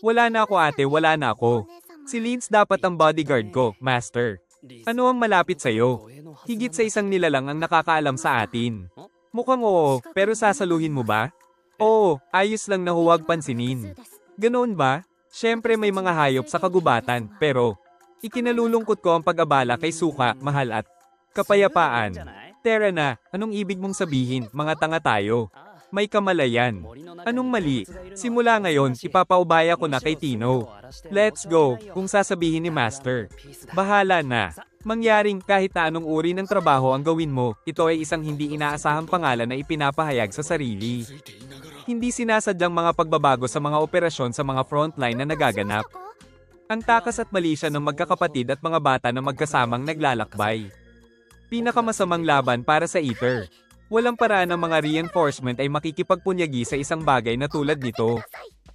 Wala na ako ate, wala na ako. Si Linz dapat ang bodyguard ko, master. Ano ang malapit sa'yo? Higit sa isang nilalang ang nakakaalam sa atin. Mukhang oo, pero sasaluhin mo ba? Oo, ayos lang na huwag pansinin. Ganoon ba? Siyempre may mga hayop sa kagubatan, pero ikinalulungkot ko ang pag-abala kay suka, mahal at kapayapaan. Tara na, anong ibig mong sabihin, mga tanga tayo? May kamalayan. Anong mali? Simula ngayon, ipapaubaya ko na kay Tino. Let's go, kung sasabihin ni Master. Bahala na. Mangyaring kahit na anong uri ng trabaho ang gawin mo, ito ay isang hindi inaasahang pangalan na ipinapahayag sa sarili. Hindi sinasadyang mga pagbabago sa mga operasyon sa mga frontline na nagaganap. Ang takas at mali siya ng magkakapatid at mga bata na magkasamang naglalakbay. Pinakamasamang laban para sa Ether. Walang paraan ng mga reinforcement ay makikipagpunyagi sa isang bagay na tulad nito.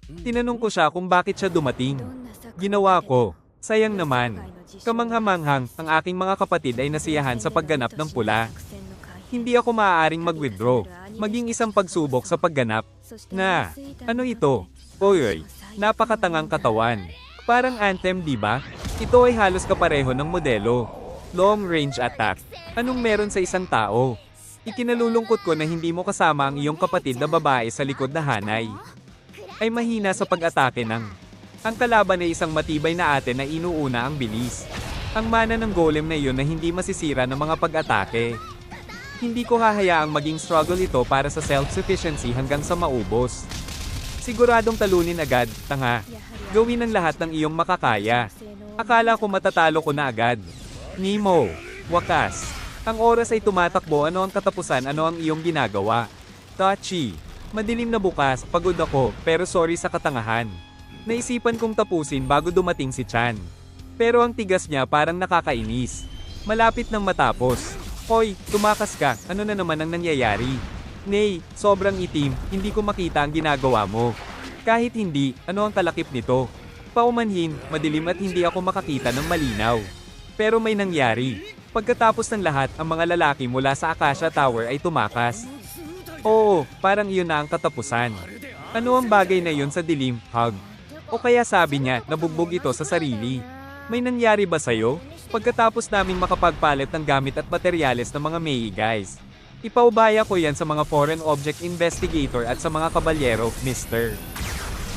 Tinanong ko siya kung bakit siya dumating. Ginawa ko. Sayang naman. Kamanghamanghang, ang aking mga kapatid ay nasiyahan sa pagganap ng pula. Hindi ako maaaring mag-withdraw. Maging isang pagsubok sa pagganap. Na, ano ito? Oy, napakatangang katawan. Parang Anthem, di ba? Ito ay halos kapareho ng modelo. Long range attack. Anong meron sa isang tao? Ikinalulungkot ko na hindi mo kasama ang iyong kapatid na babae sa likod na hanay. Ay mahina sa pag-atake ng. Ang kalaban ay isang matibay na ate na inuuna ang bilis. Ang mana ng golem na iyon na hindi masisira ng mga pag-atake. Hindi ko hahayaang maging struggle ito para sa self-sufficiency hanggang sa maubos. Siguradong talunin agad, tanga. Gawin ang lahat ng iyong makakaya. Akala ko matatalo ko na agad. Nemo, wakas. Ang oras ay tumatakbo, ano ang katapusan, ano ang iyong ginagawa? Tachi, madilim na bukas, pagod ako, pero sorry sa katangahan. Naisipan kong tapusin bago dumating si Chan. Pero ang tigas niya parang nakakainis. Malapit nang matapos. Hoy, tumakas ka, ano na naman ang nangyayari? Nay, sobrang itim, hindi ko makita ang ginagawa mo. Kahit hindi, ano ang kalakip nito? Paumanhin, madilim at hindi ako makakita ng malinaw. Pero may nangyari. Pagkatapos ng lahat, ang mga lalaki mula sa Akasha Tower ay tumakas. Oo, parang iyon na ang katapusan. Ano ang bagay na iyon sa dilim, hug? O kaya sabi niya, nabugbog ito sa sarili. May nangyari ba sa'yo? Pagkatapos naming makapagpalit ng gamit at materyales ng mga Mei guys. Ipaubaya ko yan sa mga foreign object investigator at sa mga kabalyero, Mr.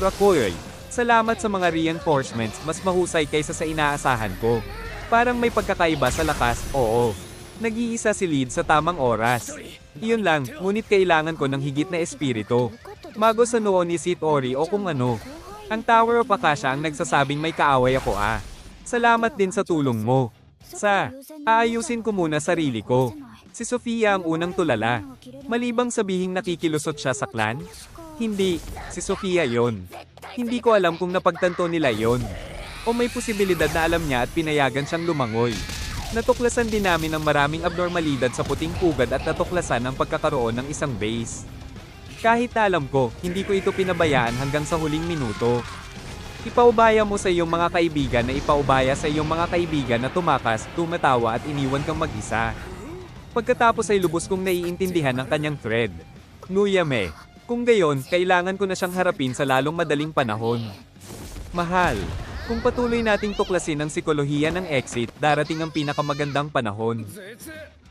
Rakoy. Salamat sa mga reinforcements, mas mahusay kaysa sa inaasahan ko. Parang may pagkakaiba sa lakas, oo. Nag-iisa si Lead sa tamang oras. Iyon lang, ngunit kailangan ko ng higit na espiritu. Mago sa noo ni Sith Ori o kung ano. Ang Tower of Akasha ang nagsasabing may kaaway ako ah. Salamat din sa tulong mo. Aayusin ko muna sarili ko. Si Sofia ang unang tulala. Malibang sabihing nakikilusot siya sa clan? Hindi, si Sofia yon. Hindi ko alam kung napagtanto nila yon. O may posibilidad na alam niya at pinayagan siyang lumangoy. Natuklasan din namin ang maraming abnormalidad sa puting pugad at natuklasan ang pagkakaroon ng isang base. Kahit na alam ko, hindi ko ito pinabayaan hanggang sa huling minuto. Ipaubaya mo sa iyong mga kaibigan na ipaubaya sa iyong mga kaibigan na tumakas, tumatawa at iniwan kang mag-isa. Pagkatapos ay lubos kong naiintindihan ang kanyang thread. Nuyame. Kung gayon, kailangan ko na siyang harapin sa lalong madaling panahon. Mahal. Kung patuloy nating tuklasin ang psikolohiya ng exit, darating ang pinakamagandang panahon.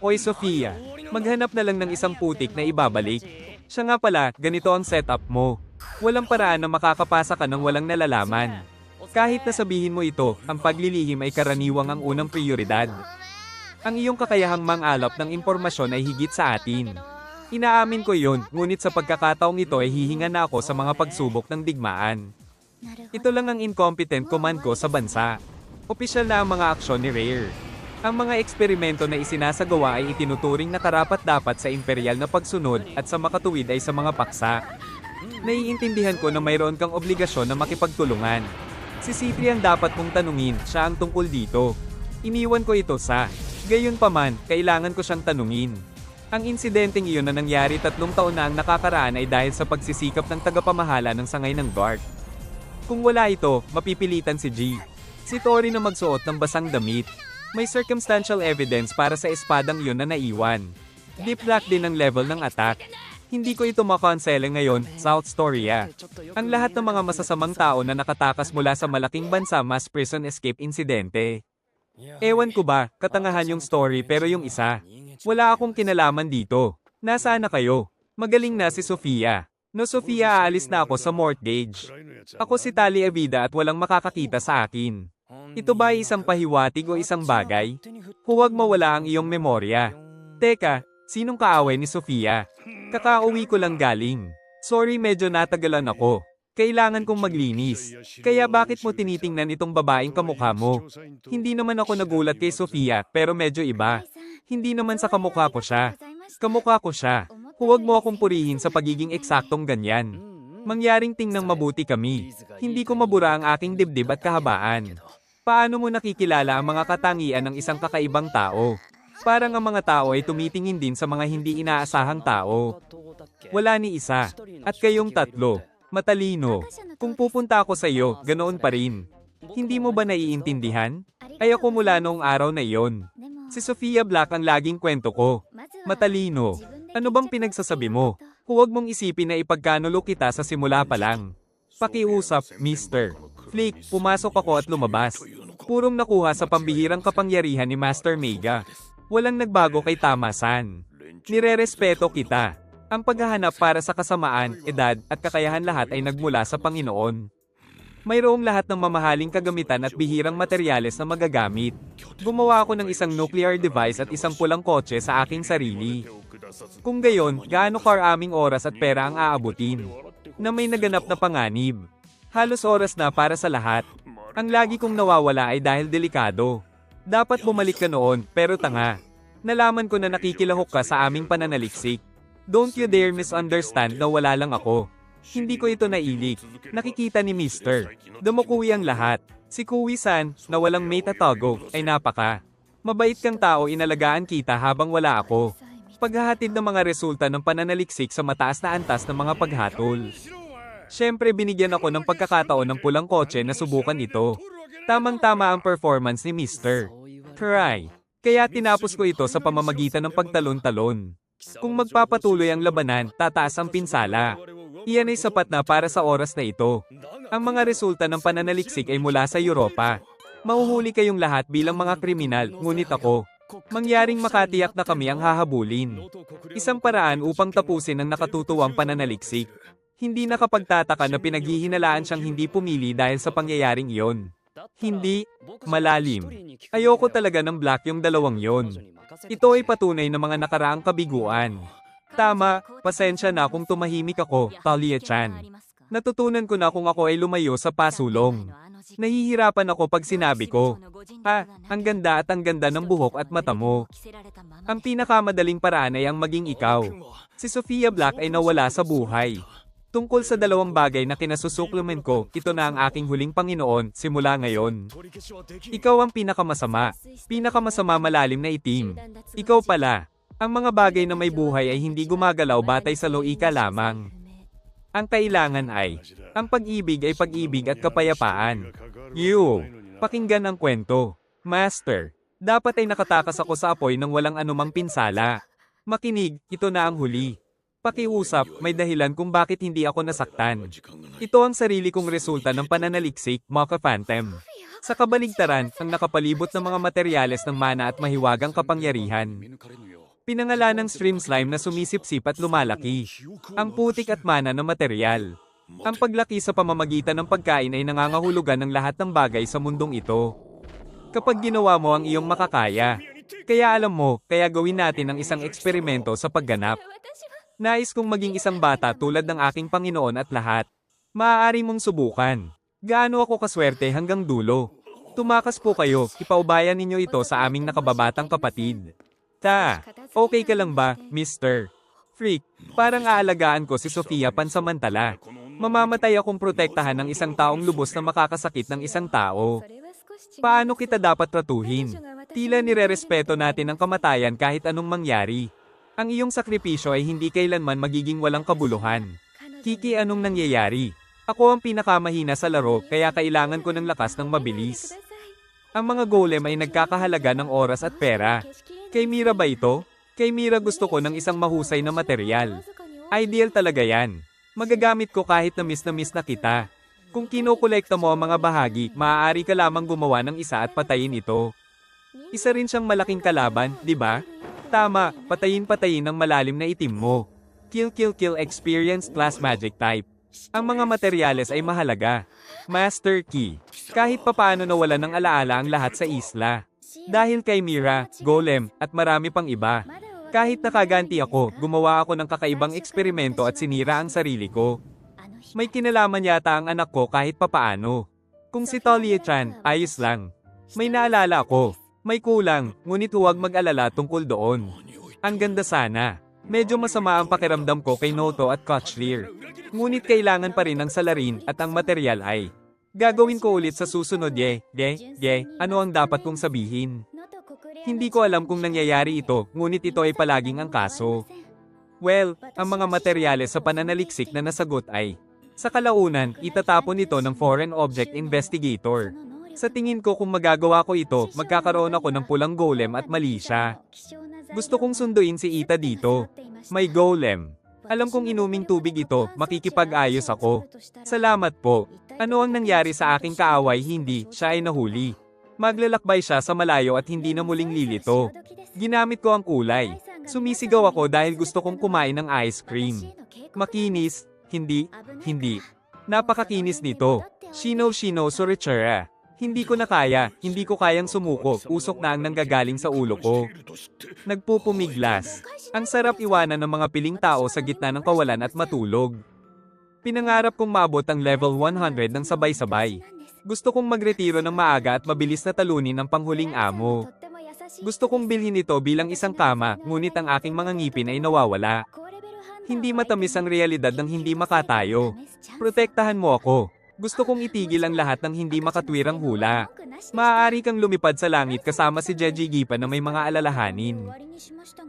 Oy Sofia, maghanap na lang ng isang putik na ibabalik. Siya nga pala, ganito ang setup mo. Walang paraan na makakapasa ka ng walang nalalaman. Kahit na sabihin mo ito, ang paglilihim ay karaniwang ang unang prioridad. Ang iyong kakayahang mangalap ng impormasyon ay higit sa atin. Inaamin ko yon, ngunit sa pagkakataong ito ay hihinga na ako sa mga pagsubok ng digmaan. Ito lang ang incompetent command ko sa bansa. Opisyal na ang mga aksyon ni Rare. Ang mga eksperimento na isinasagawa ay itinuturing na karapat-dapat sa imperial na pagsunod at sa makatuwid ay sa mga paksa. Naiintindihan ko na mayroon kang obligasyon na makipagtulungan. Si Cyprian dapat mong tanungin, siya ang tungkol dito. Iniwan ko ito sa. Gayunpaman, kailangan ko siyang tanungin. Ang insidenteng iyon na nangyari 3 taon na ang nakakaraan ay dahil sa pagsisikap ng tagapamahala ng sangay ng guard. Kung wala ito, mapipilitan si G. Si Tori na magsuot ng basang damit. May circumstantial evidence para sa espadang iyon na naiwan. Deep black din ang level ng attack. Hindi ko ito makonsele ngayon, South Storya. Ang lahat ng mga masasamang tao na nakatakas mula sa malaking bansa mass prison escape insidente. Ewan ko ba, katangahan yung story pero yung isa. Wala akong kinalaman dito. Nasaan na kayo? Magaling na si Sofia. No Sofia, aalis na ako sa mortgage. Ako si Tali Evida at walang makakakita sa akin. Ito ba ay isang pahiwatig o isang bagay? Huwag mawala ang iyong memorya. Teka, sinong kaaway ni Sofia? Kakauwi ko lang galing. Sorry, medyo natagalan ako. Kailangan kong maglinis. Kaya bakit mo tinitingnan itong babaeng kamukha mo? Hindi naman ako nagulat kay Sofia pero medyo iba. Hindi naman sa kamukha ko siya. Kamukha ko siya. Huwag mo akong purihin sa pagiging eksaktong ganyan. Mangyaring tingnang mabuti kami. Hindi ko mabura ang aking dibdib at kahabaan. Paano mo nakikilala ang mga katangian ng isang kakaibang tao? Parang ang mga tao ay tumitingin din sa mga hindi inaasahang tao. Wala ni isa. At kayong tatlo. Matalino. Kung pupunta ako sa iyo, ganoon pa rin. Hindi mo ba naiintindihan? Ay ako mula noong araw na iyon. Si Sofia Black ang laging kwento ko. Matalino. Ano bang pinagsasabi mo? Huwag mong isipin na ipagkanulo kita sa simula pa lang. Pakiusap, Mr. Flick, pumasok ako at lumabas. Purong nakuha sa pambihirang kapangyarihan ni Master Mega. Walang nagbago kay Tama-san. Nirerespeto kita. Ang paghahanap para sa kasamaan, edad, at kakayahan lahat ay nagmula sa Panginoon. Mayroong lahat ng mamahaling kagamitan at bihirang materyales na magagamit. Gumawa ako ng isang nuclear device at isang pulang kotse sa aking sarili. Kung gayon, gaano karaming oras at pera ang aabutin? Na may naganap na panganib. Halos oras na para sa lahat. Ang lagi kong nawawala ay dahil delikado. Dapat bumalik ka noon, pero tanga. Nalaman ko na nakikilahok ka sa aming pananaliksik. Don't you dare misunderstand na wala lang ako. Hindi ko ito nailik. Nakikita ni Mr. Dumukui ang lahat. Si Kui-san, na walang may tatago, ay napaka. Mabait kang tao, inalagaan kita habang wala ako. Paghahatid ng mga resulta ng pananaliksik sa mataas na antas ng mga paghatol. Siyempre binigyan ako ng pagkakataon ng pulang kotse na subukan ito. Tamang-tama ang performance ni Mr. Cry. Kaya tinapos ko ito sa pamamagitan ng pagtalon-talon. Kung magpapatuloy ang labanan, tataas ang pinsala. Iyan ay sapat na para sa oras na ito. Ang mga resulta ng pananaliksik ay mula sa Europa. Mahuhuli kayong lahat bilang mga kriminal, ngunit ako. Mangyaring makatiyak na kami ang hahabulin. Isang paraan upang tapusin ang nakatutuwang pananaliksik. Hindi nakapagtataka na pinaghihinalaan siyang hindi pumili dahil sa pangyayaring iyon. Hindi, malalim. Ayoko talaga ng Black yung dalawang yon. Ito ay patunay ng mga nakaraang kabiguan. Tama, pasensya na kung tumahimik ako, Talia-chan. Natutunan ko na kung ako ay lumayo sa pasulong. Nahihirapan ako pag sinabi ko, ang ganda at ang ganda ng buhok at mata mo. Ang pinakamadaling paraan ay ang maging ikaw. Si Sofia Black ay nawala sa buhay. Tungkol sa dalawang bagay na kinasusupplement ko, ito na ang aking huling Panginoon, simula ngayon. Ikaw ang pinakamasama. Pinakamasama malalim na itim. Ikaw pala. Ang mga bagay na may buhay ay hindi gumagalaw batay sa loika lamang. Ang kailangan ay, ang pag-ibig ay pag-ibig at kapayapaan. Pakinggan ang kwento. Master, dapat ay nakatakas ako sa apoy nang walang anumang pinsala. Makinig, ito na ang huli. Pakiusap, may dahilan kung bakit hindi ako nasaktan. Ito ang sarili kong resulta ng pananaliksik, Maka Phantom. Sa kabaligtaran, ang nakapalibot ng mga materyales ng mana at mahiwagang kapangyarihan. Pinangalan ng stream slime na sumisipsip at lumalaki. Ang putik at mana ng material. Ang paglaki sa pamamagitan ng pagkain ay nangangahulugan ng lahat ng bagay sa mundong ito. Kapag ginawa mo ang iyong makakaya. Kaya alam mo, kaya gawin natin ang isang eksperimento sa pagganap. Nais kong maging isang bata tulad ng aking Panginoon at lahat. Maaari mong subukan. Gaano ako kaswerte hanggang dulo. Tumakas po kayo, ipaubayan ninyo ito sa aming nakababatang kapatid. Okay ka lang ba, Mr. Freak? Parang aalagaan ko si Sofia pansamantala. Mamamatay akong protektahan ng isang taong lubos na makakasakit ng isang tao. Paano kita dapat tratuhin? Tila nirerespeto natin ang kamatayan kahit anong mangyari. Ang iyong sakripisyo ay hindi kailanman magiging walang kabuluhan. Kiki, anong nangyayari? Ako ang pinakamahina sa laro kaya kailangan ko ng lakas ng mabilis. Ang mga golem ay nagkakahalaga ng oras at pera. Kay Mira ba ito? Kay Mira gusto ko ng isang mahusay na material. Ideal talaga yan. Magagamit ko kahit na miss na kita. Kung kinokolekta mo ang mga bahagi, maaari ka lamang gumawa ng isa at patayin ito. Isa rin siyang malaking kalaban, di ba? Tama, patayin ng malalim na itim mo. Kill experience class magic type. Ang mga materyales ay mahalaga. Master Key. Kahit papaano nawala ng alaala ang lahat sa isla. Dahil kay Mira, Golem, at marami pang iba. Kahit nakaganti ako, gumawa ako ng kakaibang eksperimento at sinira ang sarili ko. May kinalaman yata ang anak ko kahit papaano. Kung si Talia-chan, ayos lang. May naalala ako. May kulang, ngunit huwag mag-alala tungkol doon. Ang ganda sana. Medyo masama ang pakiramdam ko kay Noto at Kochlear. Ngunit kailangan pa rin ng salarin at ang material ay. Gagawin ko ulit sa susunod ano ang dapat kong sabihin? Hindi ko alam kung nangyayari ito, ngunit ito ay palaging ang kaso. Well, ang mga materyales sa pananaliksik na nasagot ay, sa kalaunan, itatapon ito ng Foreign Object Investigator. Sa tingin ko kung magagawa ko ito, magkakaroon ako ng pulang golem at mali siya. Gusto kong sunduin si Ita dito. May golem. Alam kong inuming tubig ito, makikipag-ayos ako. Salamat po. Ano ang nangyari sa aking kaaway? Hindi, siya ay nahuli. Maglalakbay siya sa malayo at hindi na muling lilito. Ginamit ko ang kulay. Sumisigaw ako dahil gusto kong kumain ng ice cream. Makinis, hindi. Napakakinis nito. Shino Sorichura. Hindi ko na kaya, hindi ko kayang sumuko, usok na ang nanggagaling sa ulo ko. Nagpupumiglas. Ang sarap iwanan ng mga piling tao sa gitna ng kawalan at matulog. Pinangarap kong maabot ang level 100 ng sabay-sabay. Gusto kong magretiro ng maaga at mabilis na talunin ang panghuling amo. Gusto kong bilhin ito bilang isang kama, ngunit ang aking mga ngipin ay nawawala. Hindi matamis ang realidad ng hindi makatayo. Protektahan mo ako. Gusto kong itigil ang lahat ng hindi makatwirang hula. Maaari kang lumipad sa langit kasama si Jeji Gipa na may mga alalahanin.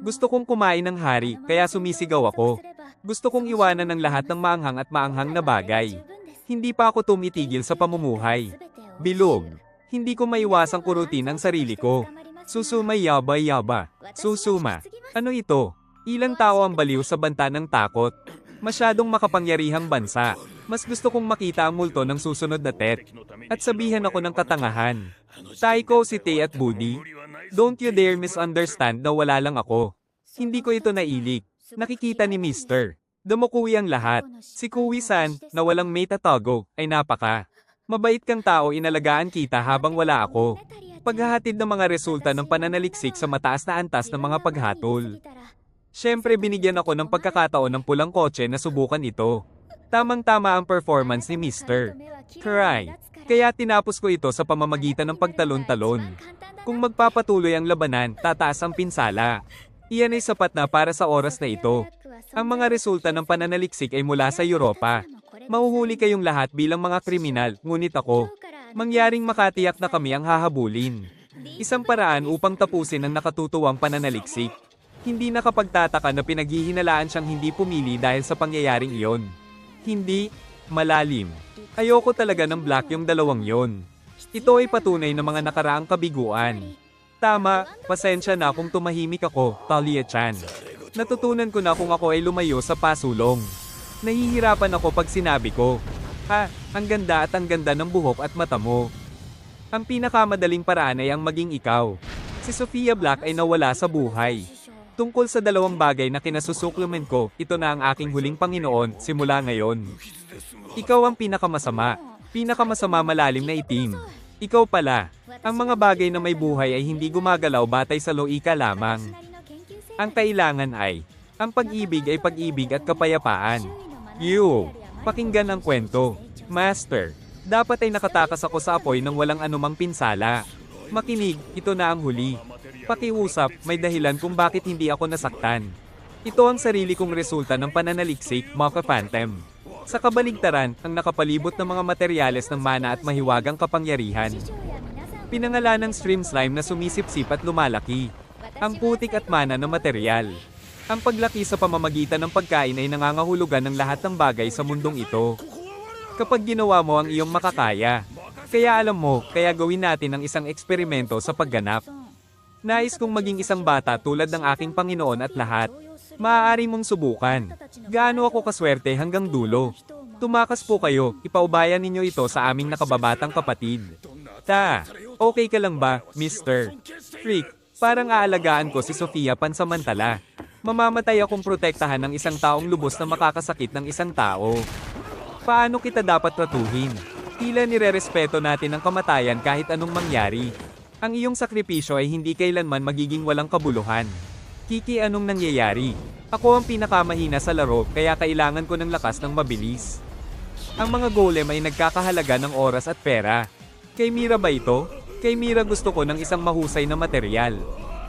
Gusto kong kumain ng hari, kaya sumisigaw ako. Gusto kong iwanan ng lahat ng maanghang at maanghang na bagay. Hindi pa ako tumitigil sa pamumuhay. Bilog. Hindi ko maiwasang kurutin ang sarili ko. Susuma yaba. Susuma. Ano ito? Ilang tao ang baliw sa banta ng takot. Masyadong makapangyarihang bansa. Mas gusto kong makita ang multo ng susunod na Tet. At sabihan ako ng katangahan. Taiko, si Tay at Budi. Don't you dare misunderstand na wala lang ako. Hindi ko ito nailig. Nakikita ni Mr. Dumukui ang lahat. Si Kui-san, na walang may tatago, ay napaka. Mabait kang tao, inalagaan kita habang wala ako. Paghahatid ng mga resulta ng pananaliksik sa mataas na antas ng mga paghatol. Siyempre binigyan ako ng pagkakataon ng pulang kotse na subukan ito. Tamang-tama ang performance ni Mr. Cry. Kaya tinapos ko ito sa pamamagitan ng pagtalon-talon. Kung magpapatuloy ang labanan, tataas ang pinsala. Iyan ay sapat na para sa oras na ito. Ang mga resulta ng pananaliksik ay mula sa Europa. Mahuhuli kayong lahat bilang mga kriminal, ngunit ako. Mangyaring makatiyak na kami ang hahabulin. Isang paraan upang tapusin ang nakatutuwang pananaliksik. Hindi nakapagtataka na pinaghihinalaan siyang hindi pumili dahil sa pangyayaring iyon. Hindi, malalim. Ayoko talaga ng black yung dalawang yon. Ito ay patunay ng mga nakaraang kabiguan. Tama, pasensya na kung tumahimik ako, Talia-chan. Natutunan ko na kung ako ay lumayo sa pasulong. Nahihirapan ako pag sinabi ko, ang ganda at ang ganda ng buhok at mata mo. Ang pinakamadaling paraan ay ang maging ikaw. Si Sophia Black ay nawala sa buhay. Tungkol sa dalawang bagay na kinasusuklumen ko, ito na ang aking huling Panginoon, simula ngayon. Ikaw ang pinakamasama malalim na itim. Ikaw pala, ang mga bagay na may buhay ay hindi gumagalaw batay sa loika lamang. Ang kailangan ay, ang pag-ibig ay pag-ibig at kapayapaan. Pakinggan ang kwento. Master, dapat ay nakatakas ako sa apoy nang walang anumang pinsala. Makinig, ito na ang huli. Pakiusap, may dahilan kung bakit hindi ako nasaktan. Ito ang sarili kong resulta ng pananaliksik, Maka Phantom. Sa kabaligtaran, ang nakapalibot ng mga materyales ng mana at mahiwagang kapangyarihan. Pinangalan ng stream slime na sumisip-sip at lumalaki. Ang putik at mana na materyal. Ang paglaki sa pamamagitan ng pagkain ay nangangahulugan ng lahat ng bagay sa mundong ito. Kapag ginawa mo ang iyong makakaya. Kaya alam mo, kaya gawin natin ang isang eksperimento sa pagganap. Nais kong maging isang bata tulad ng aking Panginoon at lahat. Maaari mong subukan. Gaano ako kaswerte hanggang dulo. Tumakas po kayo, ipaubayan ninyo ito sa aming nakababatang kapatid. Okay ka lang ba, Mr. Freak? Parang aalagaan ko si Sofia pansamantala. Mamamatay akong protektahan ng isang taong lubos na makakasakit ng isang tao. Paano kita dapat tratuhin? Tila nirerespeto natin ang kamatayan kahit anong mangyari. Ang iyong sakripisyo ay hindi kailanman magiging walang kabuluhan. Kiki, anong nangyayari? Ako ang pinakamahina sa laro kaya kailangan ko ng lakas ng mabilis. Ang mga golem ay nagkakahalaga ng oras at pera. Kay Mira ba ito? Kay Mira gusto ko ng isang mahusay na material.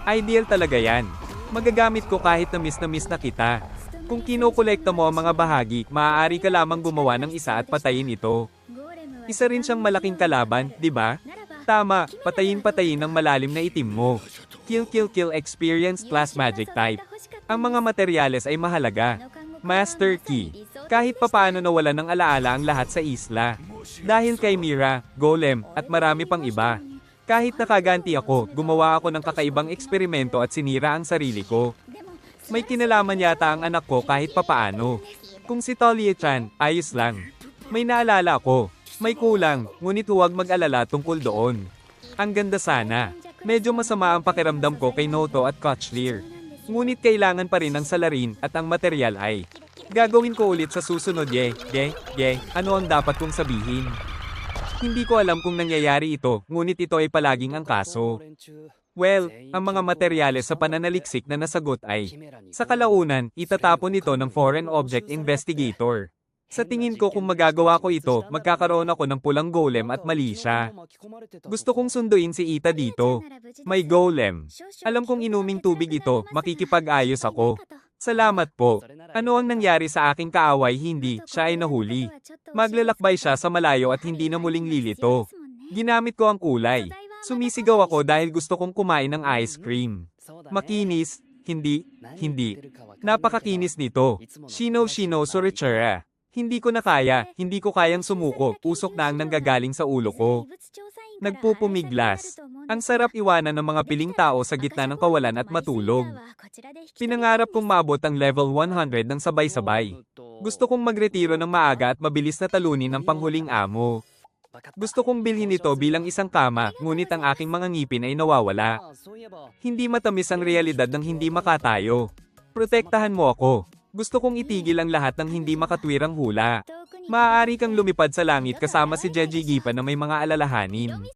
Ideal talaga yan. Magagamit ko kahit na miss na kita. Kung kinokolekta mo ang mga bahagi, maaari ka lamang gumawa ng isa at patayin ito. Isa rin siyang malaking kalaban, di ba? Tama, patayin ng malalim na itim mo. Kill experience class magic type. Ang mga materyales ay mahalaga. Master Key. Kahit papaano nawala ng alaala ang lahat sa isla. Dahil kay Mira, Golem, at marami pang iba. Kahit nakaganti ako, gumawa ako ng kakaibang eksperimento at sinira ang sarili ko. May kinalaman yata ang anak ko kahit papaano. Kung si Talia-chan, ayos lang. May naalala ako. May kulang, ngunit huwag mag-alala tungkol doon. Ang ganda sana. Medyo masama ang pakiramdam ko kay Noto at Kochlear. Ngunit kailangan pa rin ng salarin at ang material ay. Gagawin ko ulit sa susunod ano ang dapat kong sabihin? Hindi ko alam kung nangyayari ito, ngunit ito ay palaging ang kaso. Well, ang mga materyales sa pananaliksik na nasagot ay, sa kalaunan, itatapon ito ng Foreign Object Investigator. Sa tingin ko kung magagawa ko ito, magkakaroon ako ng pulang golem at mali siya. Gusto kong sunduin si Ita dito. May golem. Alam kong inuming tubig ito, makikipag-ayos ako. Salamat po. Ano ang nangyari sa aking kaaway? Hindi, siya ay nahuli. Maglalakbay siya sa malayo at hindi na muling lilito. Ginamit ko ang kulay. Sumisigaw ako dahil gusto kong kumain ng ice cream. Makinis, hindi. Napakakinis nito. Shino Surichura. Hindi ko na kaya, hindi ko kayang sumuko, usok na ang nanggagaling sa ulo ko. Nagpupumiglas. Ang sarap iwanan ng mga piling tao sa gitna ng kawalan at matulog. Pinangarap kong maabot ang level 100 ng sabay-sabay. Gusto kong magretiro ng maaga at mabilis na talunin ang panghuling amo. Gusto kong bilhin ito bilang isang kama, ngunit ang aking mga ngipin ay nawawala. Hindi matamis ang realidad ng hindi makatayo. Protektahan mo ako. Gusto kong itigil ang lahat ng hindi makatwirang hula. Maaari kang lumipad sa langit kasama si Jeji Gipa na may mga alalahanin.